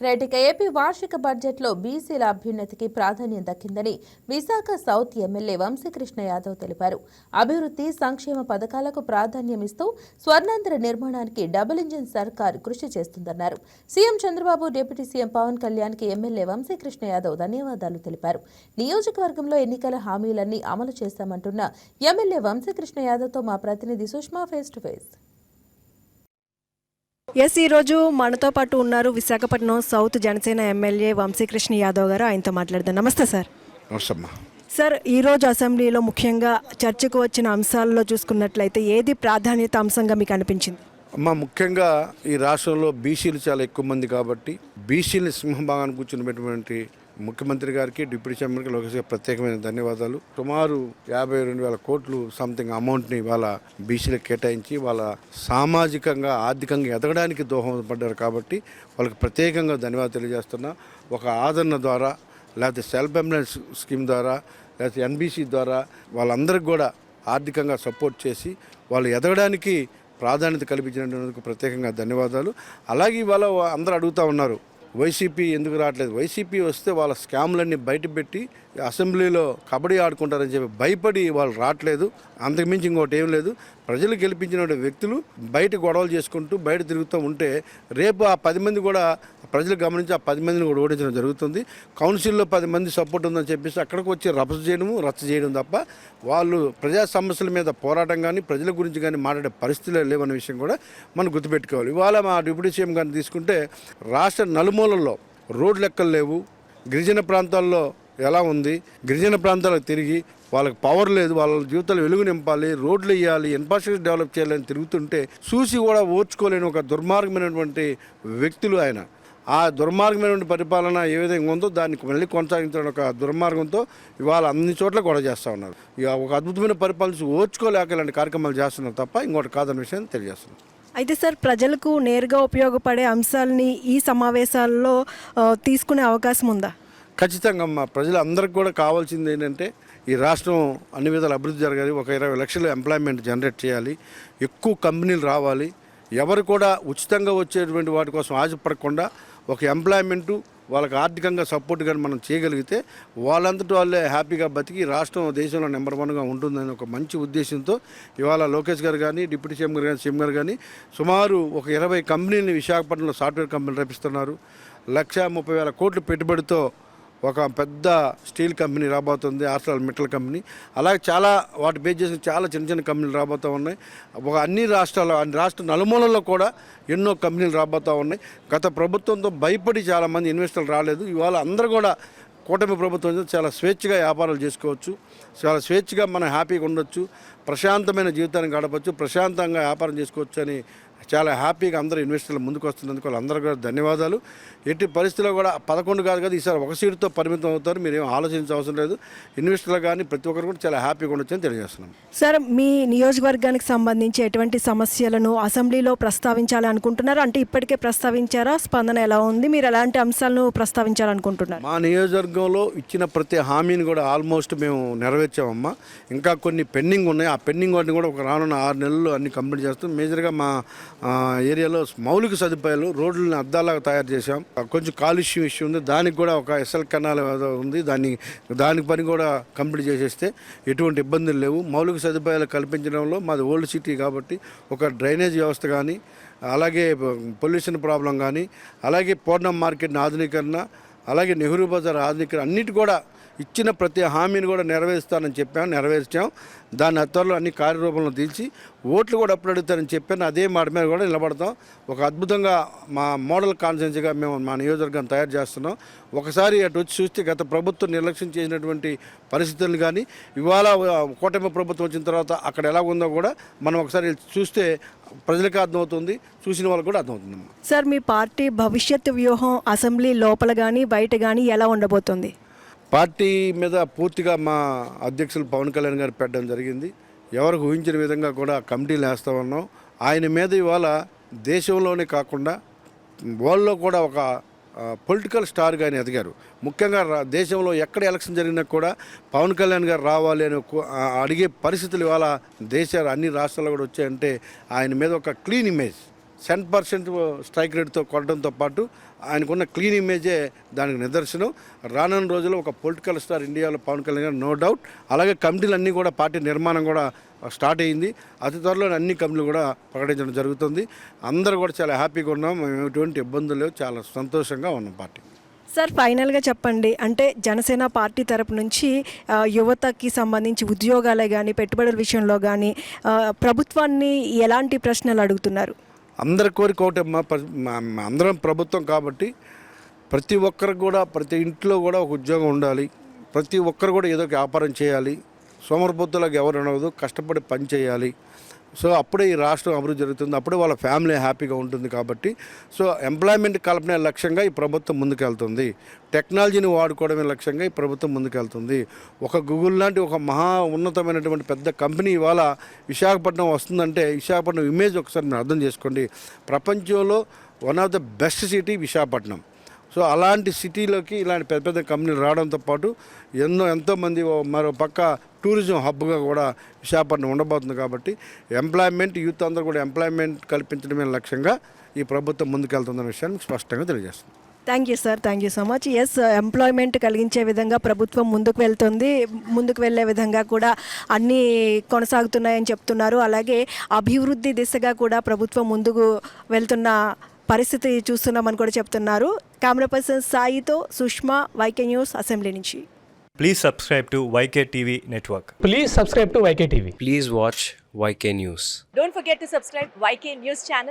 Right ఇక AP వార్షిక బడ్జెట్లో బీసీల అభ్యున్నతికి ప్రాధాన్యం దక్కిందని విశాఖ సౌత్ ఎమ్మెల్యే వంశీకృష్ణ యాదవ్ తెలిపారు. అభివృద్ధి సంక్షేమ పథకాలకు ప్రాధాన్యమిస్తూ స్వర్ణాంధ్ర నిర్మాణానికి డబుల్ ఇంజిన్ సర్కార్ కృషి చేస్తుందన్నారు. CM Chandrababu, deputy CM Pawan కళ్యాణ్కి ఎమ్మెల్యే వంశీకృష్ణ యాదవ్ ధన్యవాదాలు తెలిపారు. నియోజకవర్గంలో ఎన్నికల హామీలన్నీ అమలు చేశామంటున్న ఎమ్మెల్యే వంశీకృష్ణ యాదవ్తో మా ప్రతినిధి సుష్మా ఫేస్ టు ఫేస్. ఈరోజు మనతో పాటు ఉన్నారు విశాఖపట్నం సౌత్ జనసేన ఎమ్మెల్యే వంశీకృష్ణ యాదవ్ గారు. ఆయనతో మాట్లాడదాం. నమస్తే సార్. సార్, ఈరోజు అసెంబ్లీలో ముఖ్యంగా చర్చకు వచ్చిన అంశాల్లో చూసుకున్నట్లయితే ఏది ప్రాధాన్యత అంశంగా మీకు అనిపించింది? ముఖ్యంగా ఈ రాష్ట్రంలో బీసీలు చాలా ఎక్కువ మంది కాబట్టి బీసీని సింహభాగాన్ని కూర్చున్నటువంటి ముఖ్యమంత్రి గారికి, డిప్యూటీ చైర్మన్కి, లోకేష్ గారికి ప్రత్యేకమైన ధన్యవాదాలు. సుమారు 52,000 కోట్లు సంథింగ్ అమౌంట్ని వాళ్ళ బీసీలకు కేటాయించి వాళ్ళ సామాజికంగా ఆర్థికంగా ఎదగడానికి దోహదపడ్డారు కాబట్టి వాళ్ళకి ప్రత్యేకంగా ధన్యవాదాలు తెలియజేస్తున్నా. ఒక ఆదరణ ద్వారా, లేకపోతే సెల్ఫ్ ఎంప్లాయ్మెంట్ స్కీమ్ ద్వారా, లేకపోతే ఎన్బీసీ ద్వారా వాళ్ళందరికీ కూడా ఆర్థికంగా సపోర్ట్ చేసి వాళ్ళు ఎదగడానికి ప్రాధాన్యత కల్పించినందుకు ప్రత్యేకంగా ధన్యవాదాలు. అలాగే ఇవాళ అందరూ అడుగుతూ ఉన్నారు, వైసీపీ ఎందుకు రావట్లేదు? వైసీపీ వస్తే వాళ్ళ స్కామ్లన్నీ బయటపెట్టి అసెంబ్లీలో కబడ్డీ ఆడుకుంటారని చెప్పి భయపడి వాళ్ళు రావట్లేదు. అంతకుమించి ఇంకోటి ఏం లేదు. ప్రజలు గెలిపించిన వ్యక్తులు బయట గొడవలు చేసుకుంటూ బయట తిరుగుతూ ఉంటే రేపు ఆ 10 మంది కూడా ప్రజలు గమనించి ఆ 10 మందిని కూడా ఓడించడం జరుగుతుంది. కౌన్సిల్లో 10 మంది సపోర్ట్ ఉందని చెప్పేసి అక్కడికి వచ్చి రచ్చ చేయడం తప్ప వాళ్ళు ప్రజా సమస్యల మీద పోరాటం కానీ ప్రజల గురించి కానీ మాట్లాడే పరిస్థితులే లేవన్న విషయం కూడా మనం గుర్తుపెట్టుకోవాలి. ఇవాళ మా డిప్యూటీ సీఎం గారిని తీసుకుంటే రాష్ట్ర నలుమూలల్లో రోడ్లు ఎక్కలు లేవు. గిరిజన ప్రాంతాల్లో ఎలా ఉంది? గిరిజన ప్రాంతాలకు తిరిగి వాళ్ళకి పవర్ లేదు, వాళ్ళ జీవితాలు వెలుగు నింపాలి, రోడ్లు వేయాలి, ఇన్ఫ్రాస్ట్రక్చర్ డెవలప్ చేయాలని తిరుగుతుంటే చూసి కూడా ఓర్చుకోలేని ఒక దుర్మార్గమైనటువంటి వ్యక్తులు ఆయన. ఆ దుర్మార్గమైనటువంటి పరిపాలన ఏ విధంగా ఉందో దాన్ని మళ్ళీ కొనసాగించడం ఒక దుర్మార్గంతో ఇవాళ అన్ని చోట్ల కూడా చేస్తూ ఉన్నారు. ఇక ఒక అద్భుతమైన పరిపాలన ఓర్చుకోలేక ఇలాంటి కార్యక్రమాలు చేస్తున్నారు తప్ప ఇంకోటి కాదన్న విషయం తెలియజేస్తున్నారు. అయితే సార్, ప్రజలకు నేరుగా ఉపయోగపడే అంశాలని ఈ సమావేశాల్లో తీసుకునే అవకాశం ఉందా? ఖచ్చితంగా అమ్మా. ప్రజలందరికీ కూడా కావాల్సింది ఏంటంటే ఈ రాష్ట్రం అన్ని విధాలు అభివృద్ధి జరగాలి, ఒక 20 లక్షల ఎంప్లాయ్మెంట్ జనరేట్ చేయాలి, ఎక్కువ కంపెనీలు రావాలి, ఎవరు కూడా ఉచితంగా వచ్చేటువంటి వాటి కోసం ఆశపడకుండా ఒక ఎంప్లాయ్మెంటు వాళ్ళకి ఆర్థికంగా సపోర్ట్ కానీ మనం చేయగలిగితే వాళ్ళంతటి వాళ్ళే హ్యాపీగా బతికి రాష్ట్రం దేశంలో నెంబర్ 1గా ఉంటుందని ఒక మంచి ఉద్దేశంతో ఇవాళ లోకేష్ గారు కానీ, డిప్యూటీ సీఎం గారు కానీ సుమారు ఒక 20 కంపెనీలని విశాఖపట్నంలో సాఫ్ట్వేర్ కంపెనీలు రప్పిస్తున్నారు. 1,30,000 కోట్లు పెట్టుబడితో ఒక పెద్ద స్టీల్ కంపెనీ రాబోతుంది, ఆర్సెల్ మెటల్ కంపెనీ. అలాగే చాలా వాటి బేస్ చేసిన చాలా చిన్న చిన్న కంపెనీలు రాబోతూ ఉన్నాయి. అన్ని రాష్ట్ర నలుమూలల్లో కూడా ఎన్నో కంపెనీలు రాబోతూ ఉన్నాయి. గత ప్రభుత్వంతో భయపడి చాలామంది ఇన్వెస్టర్లు రాలేదు. ఇవాళ అందరూ కూడా కూటమి ప్రభుత్వం చాలా స్వేచ్ఛగా వ్యాపారాలు చేసుకోవచ్చు, చాలా స్వేచ్ఛగా మనం హ్యాపీగా ఉండొచ్చు, ప్రశాంతమైన జీవితాన్ని గడపచ్చు, ప్రశాంతంగా వ్యాపారం చేసుకోవచ్చు అని చాలా హ్యాపీగా అందరూ ఇన్వెస్టర్లు ముందుకు వస్తున్నందుకు వాళ్ళందరూ కూడా ధన్యవాదాలు. ఎట్టి పరిస్థితుల్లో కూడా 11 కాదు కదా, ఈసారి ఒక సీటుతో పరిమితం అవుతారు. మీరేం ఆలోచించాల్సిన అవసరం లేదు. ఇన్వెస్టర్లు కానీ ప్రతి ఒక్కరు కూడా చాలా హ్యాపీగా ఉండొచ్చని తెలియజేస్తున్నాం. సార్, మీ నియోజకవర్గానికి సంబంధించి ఎటువంటి సమస్యలను అసెంబ్లీలో ప్రస్తావించాలి అనుకుంటున్నారు? అంటే ఇప్పటికే ప్రస్తావించారా? స్పందన ఎలా ఉంది? మీరు ఎలాంటి అంశాలను ప్రస్తావించాలనుకుంటున్నారు? మా నియోజకవర్గంలో ఇచ్చిన ప్రతి హామీని కూడా ఆల్మోస్ట్ మేము నెరవేర్చామమ్మా. ఇంకా కొన్ని పెండింగ్ ఉన్నాయి. ఆ పెండింగ్ వాటిని కూడా ఒక రానున్న 6 నెలల్లో అన్ని కంప్లీట్ చేస్తాం. మేజర్గా మా ఏరియాలో మౌలిక సదుపాయాలు, రోడ్లను అద్దాలాగా తయారు చేశాం. కొంచెం కాలుష్యం ఇష్యూ ఉంది, దానికి కూడా ఒక ఎస్ఎల్ కెనాల్ ఉంది, దానికి పని కూడా కంప్లీట్ చేసేస్తే ఎటువంటి ఇబ్బందులు లేవు. మౌలిక సదుపాయాలు కల్పించడంలో మాది ఓల్డ్ సిటీ కాబట్టి ఒక డ్రైనేజ్ వ్యవస్థ కానీ, అలాగే పొల్యూషన్ ప్రాబ్లం కానీ, అలాగే పూర్ణం మార్కెట్ని ఆధునీకరణ, అలాగే నెహ్రూ బజార్ ఆధునీకరణ అన్నిటి కూడా ఇచ్చిన ప్రతి హామీని కూడా నెరవేరుస్తానని చెప్పాను, నెరవేర్చాం. దాన్ని త్వరలో అన్ని కార్యరూపంలో తీర్చి ఓట్లు కూడా అప్పుడు అడుగుతారని చెప్పాను. అదే మాట మీద కూడా నిలబడతాం. ఒక అద్భుతంగా మా మోడల్ కాన్స్టిట్యున్సీగా మేము మా నియోజకవర్గాన్ని తయారు చేస్తున్నాం. ఒకసారి అటు వచ్చి చూస్తే గత ప్రభుత్వం నిర్లక్ష్యం చేసినటువంటి పరిస్థితులు కానీ ఇవాళ కూటమి ప్రభుత్వం వచ్చిన తర్వాత అక్కడ ఎలా ఉందో కూడా మనం ఒకసారి చూస్తే ప్రజలకు అర్థమవుతుంది, చూసిన వాళ్ళకి కూడా అర్థమవుతుంది. సార్, మీ పార్టీ భవిష్యత్ వ్యూహం అసెంబ్లీ లోపల కానీ బయట కానీ ఎలా ఉండబోతుంది? పార్టీ మీద పూర్తిగా మా అధ్యక్షులు పవన్ కళ్యాణ్ గారు పెట్టడం జరిగింది. ఎవరికి ఊహించిన విధంగా కూడా కమిటీలు వేస్తూ ఉన్నాం. ఆయన మీద ఇవాళ దేశంలోనే కాకుండా వరల్డ్లో కూడా ఒక పొలిటికల్ స్టార్గా ఆయన ఎదిగారు. ముఖ్యంగా దేశంలో ఎక్కడ ఎలక్షన్ జరిగినా కూడా పవన్ కళ్యాణ్ గారు రావాలి అని అడిగే పరిస్థితులు ఇవాళ అన్ని రాష్ట్రాల్లో కూడా వచ్చాయంటే ఆయన మీద ఒక క్లీన్ ఇమేజ్, 10% స్ట్రైక్ రేట్తో కొనడంతో పాటు ఆయనకున్న క్లీన్ ఇమేజే దానికి నిదర్శనం. రానున్న రోజుల్లో ఒక పొలిటికల్ స్టార్ ఇండియాలో పవన్ కళ్యాణ్ గారు, నో డౌట్. అలాగే కమిటీలన్నీ కూడా పార్టీ నిర్మాణం కూడా స్టార్ట్ అయ్యింది. అతి త్వరలో అన్ని కమిటీలు కూడా ప్రకటించడం జరుగుతుంది. అందరూ కూడా చాలా హ్యాపీగా ఉన్నాం. మేము ఎటువంటి ఇబ్బందులు లేవు, చాలా సంతోషంగా ఉన్నాం పార్టీ. సార్ ఫైనల్గా చెప్పండి, అంటే జనసేన పార్టీ తరపు నుంచి యువతకి సంబంధించి ఉద్యోగాలే కానీ పెట్టుబడుల విషయంలో కానీ ప్రభుత్వాన్ని ఎలాంటి ప్రశ్నలు అడుగుతున్నారు? అందరి కోరిక ఒకటి అందరం ప్రభుత్వం కాబట్టి ప్రతి ఒక్కరికి కూడా ప్రతి ఇంట్లో కూడా ఒక ఉద్యోగం ఉండాలి. ప్రతి ఒక్కరు కూడా ఏదో ఒక వ్యాపారం చేయాలి. సోమరిపోతులకు ఎవరు ఉండదు, కష్టపడి పని చేయాలి. సో అప్పుడే ఈ రాష్ట్రం అభివృద్ధి జరుగుతుంది, అప్పుడే వాళ్ళ ఫ్యామిలీ హ్యాపీగా ఉంటుంది. కాబట్టి సో ఎంప్లాయ్మెంట్ కల్పనే లక్ష్యంగా ఈ ప్రభుత్వం ముందుకెళ్తుంది. టెక్నాలజీని వాడుకోవడమే లక్ష్యంగా ఈ ప్రభుత్వం ముందుకెళ్తుంది. ఒక గూగుల్ లాంటి ఒక మహా ఉన్నతమైనటువంటి పెద్ద కంపెనీ ఇవాళ విశాఖపట్నం వస్తుందంటే విశాఖపట్నం ఇమేజ్ ఒకసారి మీరు అర్థం చేసుకోండి. ప్రపంచంలో one of the best city Visakhapatnam. So అలాంటి సిటీలోకి ఇలాంటి పెద్ద పెద్ద కంపెనీలు రావడంతో పాటు ఎంతోమంది మరో పక్క టూరిజం హబ్గా కూడా విశాఖపట్నం ఉండబోతుంది. కాబట్టి ఎంప్లాయ్మెంట్, యూత్ అందరూ కూడా ఎంప్లాయ్మెంట్ కల్పించడమే లక్ష్యంగా ఈ ప్రభుత్వం ముందుకెళ్తుందనే విషయాన్ని స్పష్టంగా తెలియజేస్తుంది. Thank you sir, thank you so much. Yes, employment కలిగించే విధంగా ప్రభుత్వం ముందుకు వెళ్తుంది, ముందుకు వెళ్ళే విధంగా కూడా అన్నీ కొనసాగుతున్నాయని చెప్తున్నారు. అలాగే అభివృద్ధి దిశగా కూడా ప్రభుత్వం ముందుకు వెళ్తున్న పరిస్థితి చూస్తున్నామని కూడా చెప్తున్నారు. కెమెరా పర్సన్ సాయితో సుష్మా, వైకే న్యూస్, అసెంబ్లీ నుంచి. Please subscribe to YK TV Network. Please subscribe to YK TV. Please watch YK News. Don't forget to subscribe YK News channel.